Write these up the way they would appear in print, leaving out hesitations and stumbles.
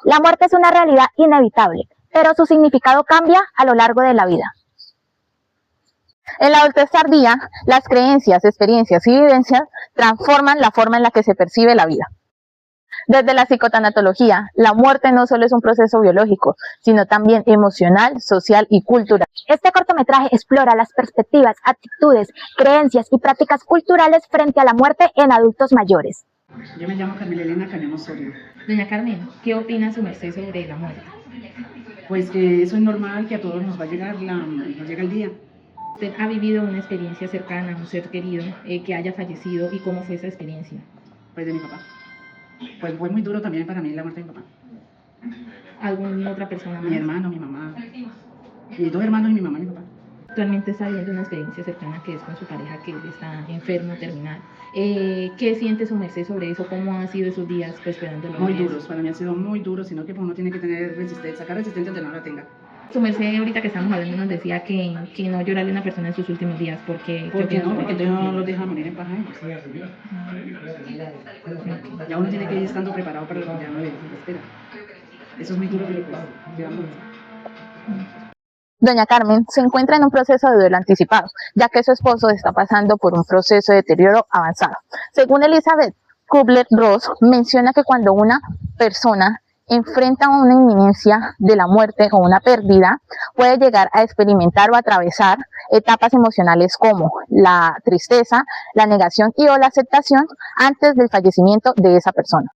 La muerte es una realidad inevitable, pero su significado cambia a lo largo de la vida. En la adultez tardía, las creencias, experiencias y vivencias transforman la forma en la que se percibe la vida. Desde la psicotanatología, la muerte no solo es un proceso biológico, sino también emocional, social y cultural. Este cortometraje explora las perspectivas, actitudes, creencias y prácticas culturales frente a la muerte en adultos mayores. Yo me llamo Carmen Elena Canemo Osorio. Doña Carmen, ¿qué opina su merced sobre la muerte? Pues que eso es normal, que a todos nos va a llegar, nos llega el día. ¿Usted ha vivido una experiencia cercana a un ser querido que haya fallecido y cómo fue esa experiencia? Pues de mi papá. Pues fue muy duro también para mí la muerte de mi papá. ¿Alguna otra persona más? Mi hermano, mi mamá. Mis dos hermanos y mi mamá y mi papá. Actualmente está viviendo una experiencia cercana que es con su pareja que está enfermo, terminal. ¿Qué siente su merced sobre eso? ¿Cómo han sido esos días esperando los Muy días? duros, para mí han sido muy duros, sino que uno tiene que tener resistencia, sacar resistencia donde no la tenga. Su merced ahorita que estamos hablando nos decía que no llorarle a una persona en sus últimos días porque... ¿Por qué no? Porque entonces no los deja morir en paz. Ya uno tiene que ir estando preparado para lo que ya no le espera. Eso es muy duro, pero pues, digamos. Doña Carmen se encuentra en un proceso de duelo anticipado, ya que su esposo está pasando por un proceso de deterioro avanzado. Según Elizabeth Kubler-Ross, menciona que cuando una persona enfrenta una inminencia de la muerte o una pérdida, puede llegar a experimentar o atravesar etapas emocionales como la tristeza, la negación y o la aceptación antes del fallecimiento de esa persona.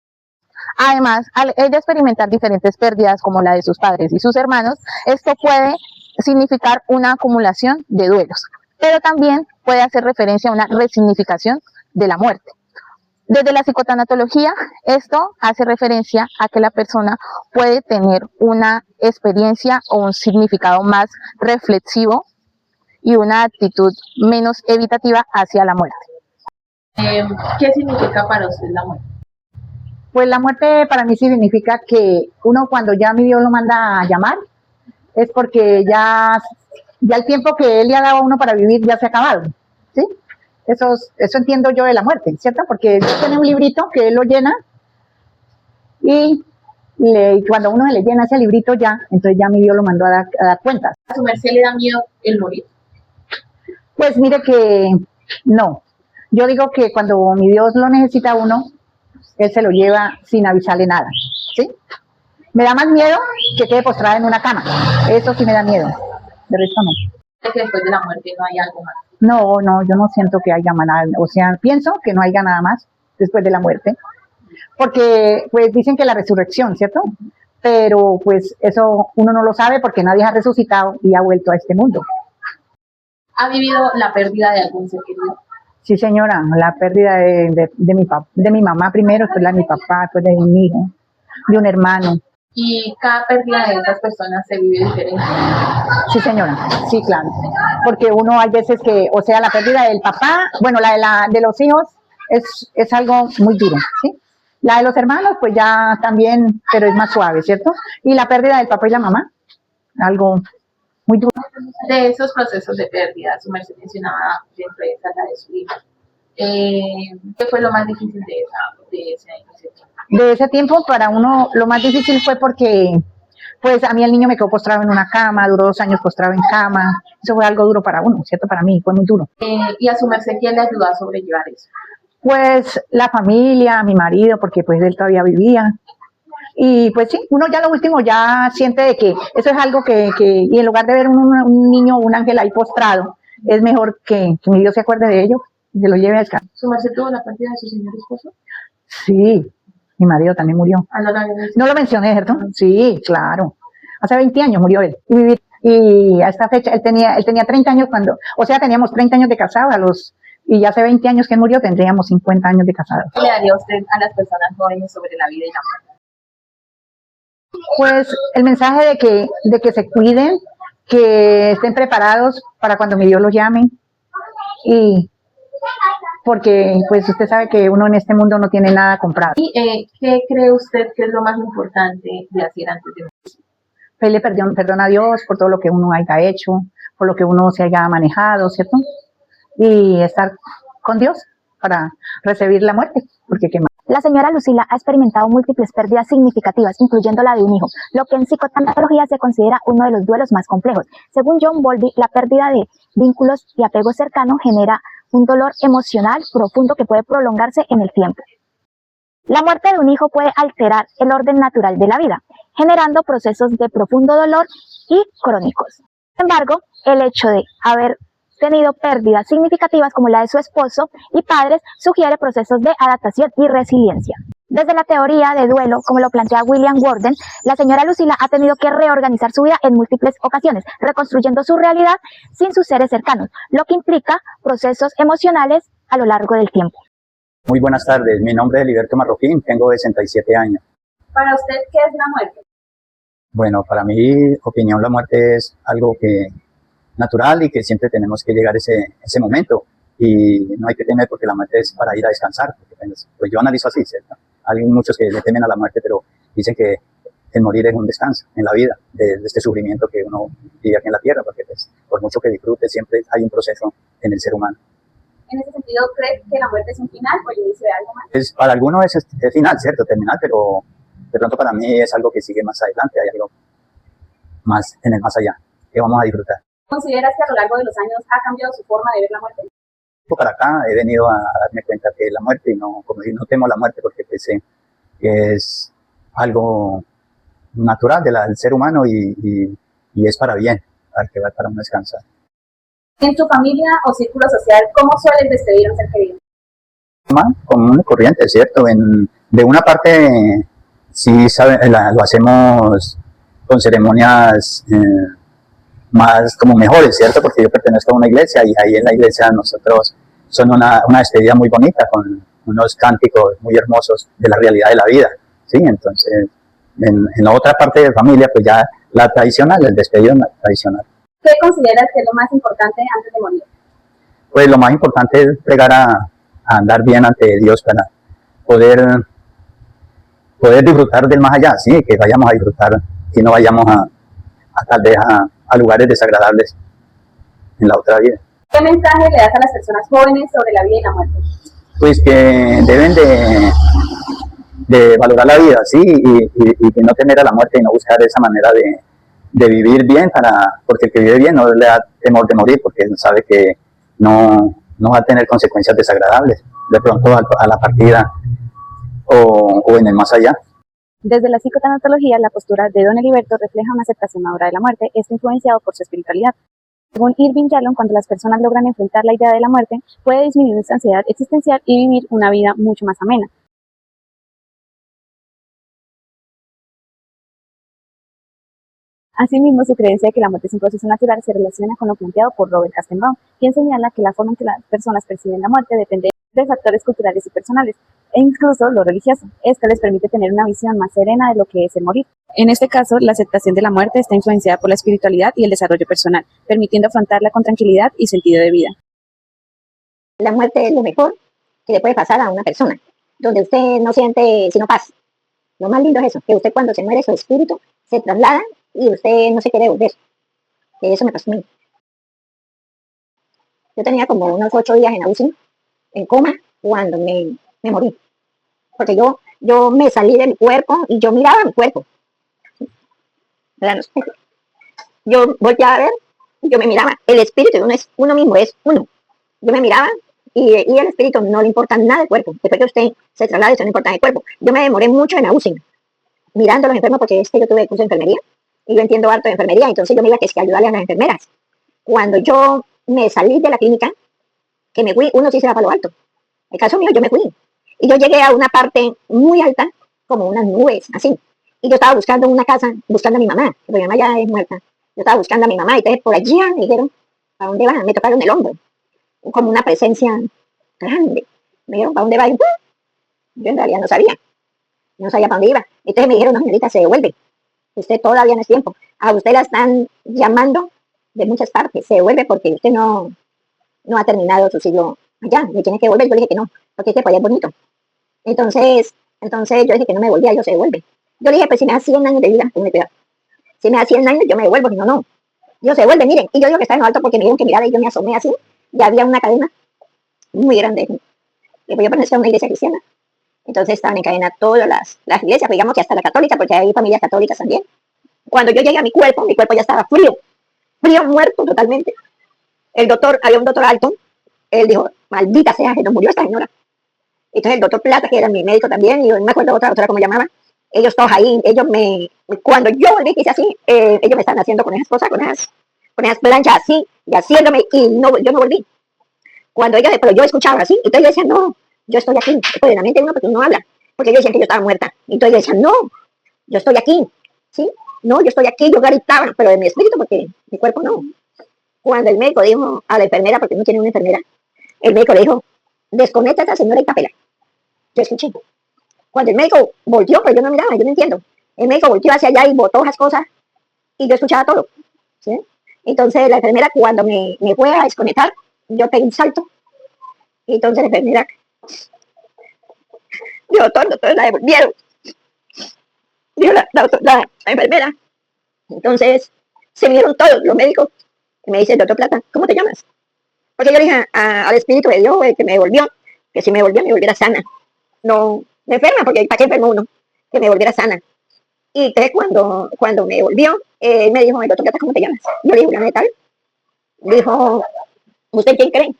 Además, al ella experimentar diferentes pérdidas como la de sus padres y sus hermanos, esto puede significar una acumulación de duelos, pero también puede hacer referencia a una resignificación de la muerte. Desde la psicotanatología, esto hace referencia a que la persona puede tener una experiencia o un significado más reflexivo y una actitud menos evitativa hacia la muerte. ¿Qué significa para usted la muerte? Pues la muerte para mí significa que uno cuando ya mi Dios lo manda a llamar, es porque ya el tiempo que Él le ha dado a uno para vivir ya se ha acabado, ¿sí? Eso entiendo yo de la muerte, ¿cierto? Porque Dios tiene un librito que Él lo llena y cuando uno se le llena ese librito ya, entonces ya mi Dios lo mandó a dar cuentas. ¿A su merced le da miedo el morir? Pues mire que no. Yo digo que cuando mi Dios lo necesita a uno, Él se lo lleva sin avisarle nada, ¿sí? Me da más miedo que quede postrada en una cama. Eso sí me da miedo. De resto no. ¿Es que después de la muerte no hay algo más? No, yo no siento que haya nada. O sea, pienso que no haya nada más después de la muerte. Porque, pues, dicen que la resurrección, ¿cierto? Pero, pues, eso uno no lo sabe porque nadie ha resucitado y ha vuelto a este mundo. ¿Ha vivido la pérdida de algún ser querido? Sí, señora, la pérdida de mi mamá primero, después la de mi papá, después de mi hijo, de un hermano. ¿Y cada pérdida de esas personas se vive diferente? Sí, señora, sí, claro. Porque uno hay veces que, o sea, la pérdida del papá, bueno, la de los hijos es algo muy duro, ¿sí? La de los hermanos, pues ya también, pero es más suave, ¿cierto? Y la pérdida del papá y la mamá, algo muy duro. De esos procesos de pérdida, su merced mencionaba dentro de esa la de su hija. ¿Qué fue lo más difícil de ese tiempo? De ese tiempo para uno lo más difícil fue porque pues a mí el niño me quedó postrado en una cama, duró 2 años postrado en cama, eso fue algo duro para uno, ¿cierto? Para mí fue muy duro. ¿Y a su merced quién le ayudó a sobrellevar eso? Pues la familia, mi marido, porque pues él todavía vivía. Y pues sí, uno ya lo último ya siente de que eso es algo y en lugar de ver un niño o un ángel ahí postrado, es mejor que mi Dios se acuerde de ello y se lo lleve a descansar. ¿Su merced tuvo la pérdida de su señor esposo? Sí, mi marido también murió. No lo mencioné, ¿cierto? Sí, claro. Hace 20 años murió él. Y a esta fecha, él tenía 30 años o sea, teníamos 30 años de casados, y ya hace 20 años que él murió, tendríamos 50 años de casados. ¿Qué le daría usted a las personas jóvenes sobre la vida y la muerte? Pues el mensaje de que se cuiden, que estén preparados para cuando mi Dios los llame, y porque pues usted sabe que uno en este mundo no tiene nada comprado. ¿Y qué cree usted que es lo más importante de hacer antes de morir? Pedirle perdón a Dios por todo lo que uno haya hecho, por lo que uno se haya manejado, ¿cierto? Y estar con Dios para recibir la muerte, porque qué más. La señora Lucila ha experimentado múltiples pérdidas significativas, incluyendo la de un hijo, lo que en psicotanatología se considera uno de los duelos más complejos. Según John Bowlby, la pérdida de vínculos y apego cercano genera un dolor emocional profundo que puede prolongarse en el tiempo. La muerte de un hijo puede alterar el orden natural de la vida, generando procesos de profundo dolor y crónicos. Sin embargo, el hecho de haber tenido pérdidas significativas como la de su esposo y padres sugiere procesos de adaptación y resiliencia. Desde la teoría de duelo, como lo plantea William Worden, la señora Lucila ha tenido que reorganizar su vida en múltiples ocasiones, reconstruyendo su realidad sin sus seres cercanos, lo que implica procesos emocionales a lo largo del tiempo. Muy buenas tardes, mi nombre es Heriberto Marroquín, tengo 67 años. Para usted, ¿qué es la muerte? Bueno, para mi opinión la muerte es algo que natural y que siempre tenemos que llegar a ese momento y no hay que temer porque la muerte es para ir a descansar. Pues yo analizo así, ¿cierto? Hay muchos que le temen a la muerte, pero dicen que el morir es un descanso en la vida de este sufrimiento que uno vive aquí en la tierra, porque pues, por mucho que disfrute siempre hay un proceso en el ser humano. En ese sentido, ¿cree que la muerte es un final o el inicio de algo más? Para algunos es final, ¿cierto? Terminal, pero de pronto para mí es algo que sigue más adelante, hay algo más en el más allá que vamos a disfrutar. ¿Consideras que a lo largo de los años ha cambiado su forma de ver la muerte? Para acá he venido a darme cuenta que la muerte, y no, como decir, no temo la muerte porque pensé que es algo natural del ser humano y es para bien, para uno descansar. En tu familia o círculo social, ¿cómo sueles despedir a un ser querido? Común y corriente, ¿cierto? De una parte, sí lo hacemos con ceremonias más como mejores, ¿cierto? Porque yo pertenezco a una iglesia y ahí en la iglesia nosotros son una despedida muy bonita con unos cánticos muy hermosos de la realidad de la vida, ¿sí? Entonces, en la otra parte de familia, pues ya la tradicional, el despedido tradicional. ¿Qué consideras que es lo más importante antes de morir? Pues lo más importante es llegar a andar bien ante Dios para poder disfrutar del más allá, ¿sí? Que vayamos a disfrutar y no vayamos tal vez a lugares desagradables en la otra vida. ¿Qué mensaje le das a las personas jóvenes sobre la vida y la muerte? Pues que deben de valorar la vida, ¿sí? Y que no temer a la muerte y no buscar esa manera de vivir bien, porque el que vive bien no le da temor de morir, porque sabe que no va a tener consecuencias desagradables, de pronto a la partida o en el más allá. Desde la psicotanatología, la postura de don Heriberto refleja una aceptación madura de la muerte, esto influenciado por su espiritualidad. Según Irving Yalom, cuando las personas logran enfrentar la idea de la muerte, puede disminuir su ansiedad existencial y vivir una vida mucho más amena. Asimismo, su creencia de que la muerte es un proceso natural se relaciona con lo planteado por Robert Kastenbaum, quien señala que la forma en que las personas perciben la muerte depende de factores culturales y personales, e incluso lo religioso. Esto les permite tener una visión más serena de lo que es el morir. En este caso, la aceptación de la muerte está influenciada por la espiritualidad y el desarrollo personal, permitiendo afrontarla con tranquilidad y sentido de vida. La muerte es lo mejor que le puede pasar a una persona, donde usted no siente sino paz. Lo más lindo es eso, que usted cuando se muere su espíritu se traslada y usted no se quiere volver. Eso me pasó a mí. Yo tenía como unos 8 días en UCI, en coma, cuando me morí. Porque yo me salí de mi cuerpo y yo miraba mi cuerpo. Yo volteaba a ver y yo me miraba. El espíritu de uno es uno mismo, es uno. Yo me miraba y el espíritu no le importa nada del cuerpo. Después que usted se traslade, eso no importa del cuerpo. Yo me demoré mucho en UCI, mirando a los enfermos, porque es que yo tuve curso de enfermería y yo entiendo harto de enfermería, entonces yo me iba a ayudarle a las enfermeras. Cuando yo me salí de la clínica, que me fui, uno sí se va para lo alto. El caso mío, yo me fui. Y yo llegué a una parte muy alta, como unas nubes, así. Y yo estaba buscando una casa, buscando a mi mamá, porque mi mamá ya es muerta. Yo estaba buscando a mi mamá, y entonces por allí me dijeron, ¿para dónde va? Me tocaron el hombro, como una presencia grande. Me dijeron, ¿para dónde va? Y yo en realidad no sabía para dónde iba. Entonces me dijeron, no, señorita, se devuelve. Usted todavía no es tiempo. A usted la están llamando de muchas partes. Se devuelve porque usted no ha terminado su siglo allá. Me tiene que devolver. Yo le dije que no, porque este país es bonito. Entonces yo dije que no me devolvía, yo se devuelve. Yo le dije, pues si me da 100 años de vida, pues me cuidado. Si me da 100 años, yo me devuelvo. Si no, no. Yo se devuelve, miren. Y yo digo que está en lo alto porque me dijeron que mirara y yo me asomé así. Y había una cadena muy grande. Y pues yo pertenecía a una iglesia cristiana. Entonces estaban en cadena todas las iglesias, pues digamos que hasta la católica, porque hay familias católicas también. Cuando yo llegué a mi cuerpo ya estaba frío, muerto totalmente. Había un doctor alto, él dijo, maldita sea, que nos murió esta señora. Entonces el doctor Plata, que era mi médico también, y yo no me acuerdo otra doctora cómo llamaba, ellos todos ahí, cuando yo volví, que hice así, ellos me estaban haciendo con esas cosas, con esas planchas así, y haciéndome, y no, yo no volví. Cuando ellos, pero yo escuchaba así, entonces yo decía, no, yo estoy aquí, pues en la mente uno porque uno habla, porque ellos decían que yo estaba muerta, entonces yo decía, no, yo estoy aquí, ¿sí? No, yo estoy aquí, yo gritaba, pero de mi espíritu, porque mi cuerpo no. Cuando el médico dijo a la enfermera, porque no tiene una enfermera, el médico le dijo, desconecta a esa señora y tapela. Yo escuché. Cuando el médico volteó, pues yo no miraba, yo no entiendo. El médico volteó hacia allá y botó esas cosas y yo escuchaba todo, ¿sí? Entonces la enfermera cuando me fue a desconectar, yo pegué un salto. Entonces la enfermera, dijo, doctor, la devolvieron. Dijo la enfermera. Entonces se vinieron todos los médicos y me dice, doctor Plata, ¿cómo te llamas? Porque yo le dije al espíritu de Dios, que me devolvió, que si me devolvió, me volviera sana. No me enferma, porque ¿para qué enfermo uno? Que me volviera sana. Y entonces cuando me volvió, me dijo, doctor Plata, ¿cómo te llamas? Yo le dije, Juliana de tal. Dijo, ¿usted quién cree?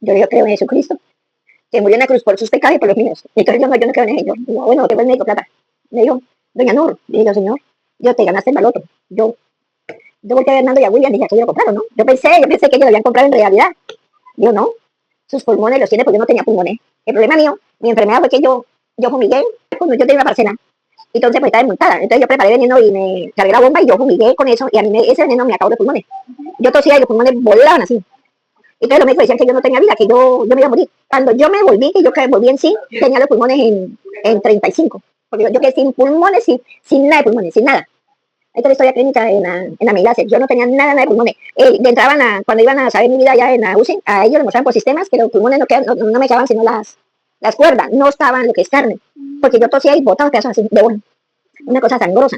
Yo le digo, creo en Jesucristo, que murió en la cruz por sus pecados y por los míos. Entonces yo no creo en ellos. Digo, bueno, ¿qué fue el médico Plata? Me dijo, doña Nur, le digo, señor, yo te ganaste el baloto. Yo volteé a Hernando y a William y dije, ¿qué lo compraron, no? Yo pensé que ellos lo habían comprado en realidad. Digo, no, sus pulmones los tiene porque yo no tenía pulmones. El problema mío, mi enfermedad fue que yo fumigué cuando yo tenía una parcela. Entonces pues estaba desmontada. Entonces yo preparé veneno y me cargué la bomba y yo fumigué con eso y a mí ese veneno me acabó de pulmones. Yo tosía y los pulmones volaban así. Entonces los médicos decían que yo no tenía vida, que yo me iba a morir. Cuando yo me volví, que yo volví en sí, tenía los pulmones en 35. Porque yo quedé sin pulmones, sin nada de pulmones, sin nada. Esta es la historia clínica en la Miglacia. Yo no tenía nada de pulmones. Cuando iban a saber mi vida allá en la UCI, a ellos les mostraban por sistemas que los pulmones no me quedaban sino las cuerdas, no estaban lo que es carne. Porque yo tosía y botaba pedazos así de bola. Una cosa sangrosa.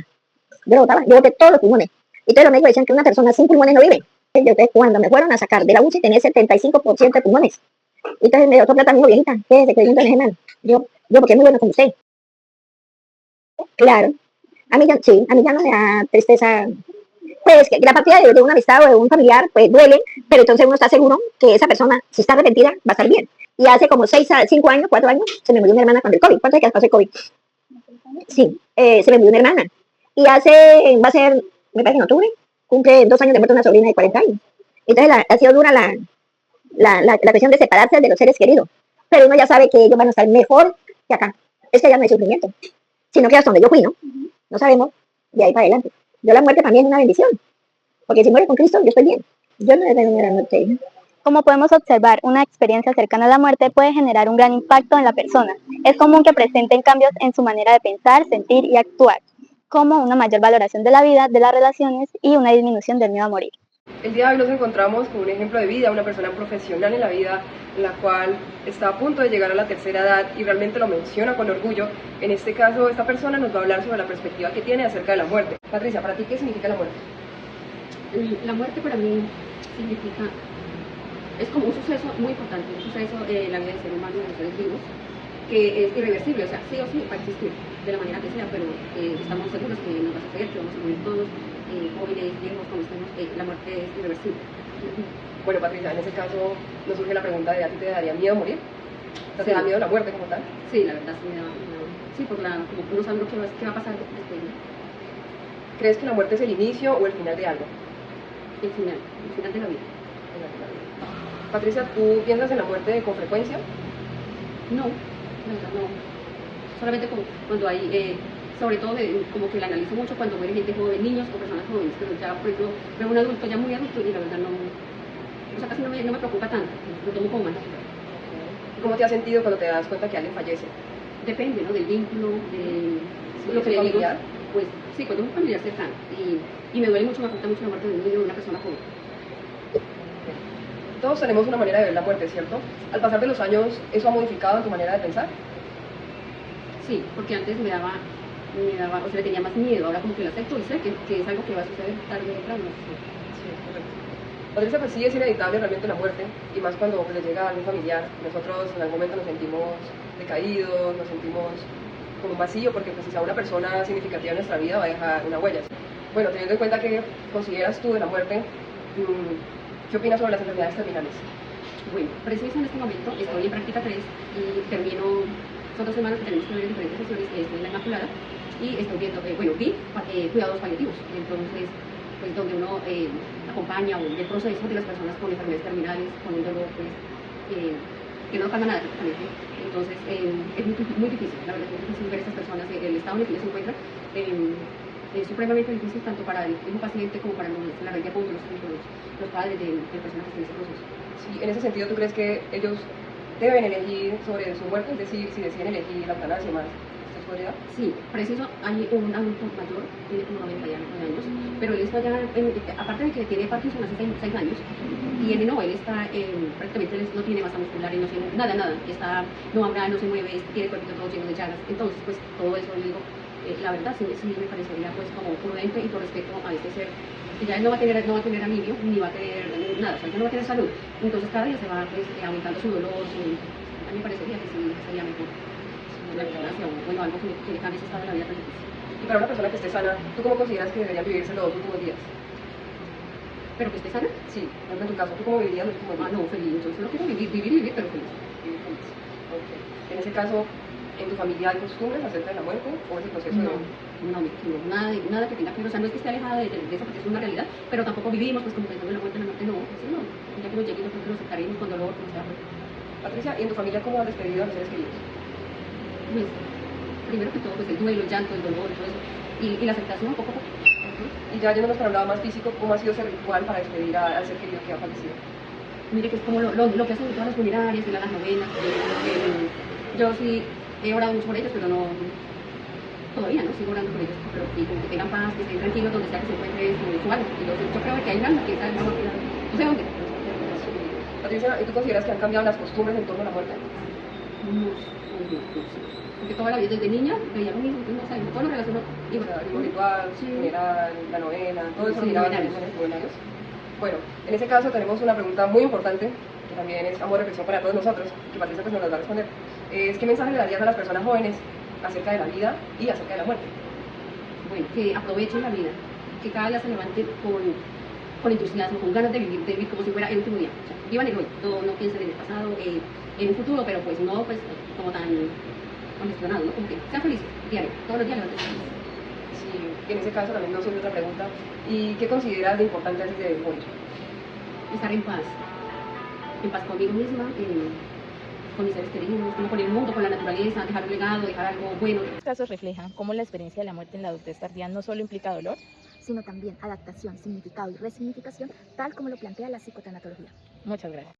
Yo boté todos los pulmones. Y todos los médicos decían que una persona sin pulmones no vive. Entonces, cuando me fueron a sacar de la UCI, tenía 75% de pulmones. Entonces me dio otro plata, viejita, quédese creyendo en ese man. Yo, porque es muy bueno como usted. Claro. A mí ya no me da tristeza. Pues que la partida de una amistad o de un familiar, pues duele, pero entonces uno está seguro que esa persona, si está arrepentida, va a estar bien. Y hace como 5 años, 4 años, se me murió una hermana con el COVID. ¿Cuántos días pasó el COVID? Sí, se me murió una hermana. Y va a ser, me parece en octubre, cumple 2 años de muerte una sobrina de 40 años. Entonces ha sido dura la cuestión de separarse de los seres queridos. Pero uno ya sabe que ellos van a estar mejor que acá. Es que ya no hay sufrimiento. Sino que hasta donde yo fui, ¿no? No sabemos de ahí para adelante. Yo la muerte para mí es una bendición. Porque si muero con Cristo, yo estoy bien. Yo no le tengo miedo a la muerte. Como podemos observar, una experiencia cercana a la muerte puede generar un gran impacto en la persona. Es común que presenten cambios en su manera de pensar, sentir y actuar, como una mayor valoración de la vida, de las relaciones y una disminución del miedo a morir. El día de hoy nos encontramos con un ejemplo de vida, una persona profesional en la vida, la cual está a punto de llegar a la tercera edad y realmente lo menciona con orgullo. En este caso, esta persona nos va a hablar sobre la perspectiva que tiene acerca de la muerte. Patricia, ¿para ti qué significa la muerte? La muerte para mí significa, es como un suceso muy importante, un suceso en la vida del ser humano, de los seres vivos, que es irreversible, o sea, sí o sí va a existir, de la manera que sea, pero estamos seguros que nos va a suceder, que vamos a morir todos, jóvenes, viejos, como estemos, la muerte es irreversible. Bueno, Patricia, en ese caso nos surge la pregunta de ¿a ti te daría miedo morir? ¿Te da miedo la muerte como tal? Sí, la verdad sí me da miedo. Sí, porque como no sabemos qué va a pasar después. ¿Crees que la muerte es el inicio o el final de algo? El final de la vida. Patricia, ¿tú piensas en la muerte con frecuencia? No, la verdad no. Solamente cuando hay, sobre todo como que la analizo mucho cuando muere gente joven, niños o personas jóvenes, pero ya por ejemplo veo un adulto ya muy adulto y la verdad no, o sea, casi no me preocupa tanto, lo tomo como más natural. ¿Cómo te has sentido cuando te das cuenta que alguien fallece? Depende, ¿no? Del vínculo, de sí, lo que le digo. Familiar? Pues sí, cuando es un familiar cercano y me duele mucho, me afecta mucho la muerte de un niño o de una persona joven. Todos tenemos una manera de ver la muerte, ¿cierto? Al pasar de los años, ¿eso ha modificado en tu manera de pensar? Sí, porque antes me daba, o sea, le tenía más miedo, ahora como que lo acepto y sé que es algo que va a suceder tarde o temprano. Sí, correcto. Patricia, pues sí es inevitable realmente la muerte, y más cuando pues, le llega a algún familiar. Nosotros en algún momento nos sentimos decaídos, nos sentimos como un vacío, porque pues si a una persona significativa en nuestra vida va a dejar una huella. Bueno, teniendo en cuenta que consideras tú de la muerte, ¿qué opinas sobre las enfermedades terminales? Bueno, preciso en este momento estoy en práctica 3 y termino, son 2 semanas que tenemos que ver diferentes sesiones, estoy en la Inmaculada y estoy viendo, vi cuidados paliativos, entonces, pues donde uno acompaña o el proceso de las personas con enfermedades terminales, con un dolor, pues, que no calma nada prácticamente. Entonces, es muy difícil, la verdad es muy difícil ver a estas personas, el estado en el que ellos se encuentran, es supremamente difícil tanto para el mismo paciente como para la red de apoyo, los padres de personas que están en ese proceso. Sí, en ese sentido, ¿tú crees que ellos deben elegir sobre su muerte? Es decir, si deciden elegir la eutanasia más sexualidad. Sí, preciso, hay un adulto mayor, tiene como 90 años, pero él está ya, aparte de que tiene Parkinson hace 6 años, él está, prácticamente él no tiene masa muscular, no tiene nada, no habla, no se mueve, tiene el cuerpo todo lleno de llagas, entonces pues todo eso, le digo, la verdad sí me parecería pues como prudente y por respeto a este ser, que ya él no va a tener alivio, ni va a tener nada, o sea, ya no va a tener salud, entonces cada día se va pues aumentando su dolor, a mí me parecería que sí sería mejor la eutanasia o bueno, algo que le cambie ese estado de la vida tan difícil. Y para una persona que esté sana, ¿tú cómo consideras que deberían vivirse los últimos días? ¿Pero que esté sana? Sí, en tu caso, ¿tú cómo vivirías los últimos días? No, feliz, yo solo quiero vivir, pero feliz. Okay. En ese caso, ¿en tu familia hay costumbres acerca de la muerte o ese proceso No, nada que tenga que ver, o sea, no es que esté alejada de eso porque es una realidad, pero tampoco vivimos pues como pensando en la muerte, no, sí, no, ya que nos llegue yo creo que lo aceptaremos con dolor, con sea. Patricia, ¿y en tu familia cómo has despedido a los seres queridos? Pues, primero que todo, pues el duelo, el llanto, el dolor y todo eso, y la aceptación poco a poco. Y ya yéndonos para un lado más físico, ¿cómo ha sido ese ritual para despedir al ser querido que ha fallecido? Mire que es como lo que hacen todas las funerarias y las novenas, yo sí he orado mucho por ellos, pero no, todavía no sigo orando por ellos, pero sí, como que tengan paz, que estén tranquilos donde sea que se encuentre su alma, y yo creo que hay un alma que está en la muerte, no sé dónde. Patricia, ¿y tú consideras que han cambiado las costumbres en torno a la muerte? No sé. Porque toda la vida desde niña veía lo mismo, entonces no sé, todo lo relaciono O sea, el ritual, funeral, la novena, todo eso Sí, miraba en novenarios. los novenarios. Bueno, en ese caso tenemos una pregunta muy importante, que también es amor reflexión para todos nosotros, que Patricia pues nos la va a responder. ¿Qué mensaje le darías a las personas jóvenes acerca de la vida y acerca de la muerte? Bueno, que aprovechen la vida, que cada día se levanten con entusiasmo, con ganas de vivir como si fuera el último día. O sea, vivan el hoy, no piensen en el pasado, en un futuro, pero pues no pues como tan congestionado, ¿no? Como que sean felices, diario, todos los días levanten felices. Sí, en ese caso también nos surge otra pregunta. ¿Y qué consideras de importante antes de morir? Estar en paz conmigo misma, con mis seres queridos, con el mundo, con la naturaleza, dejar un legado, dejar algo bueno. Estos casos reflejan cómo la experiencia de la muerte en la adultez tardía no solo implica dolor, sino también adaptación, significado y resignificación, tal como lo plantea la psicotanatología. muchas gracias.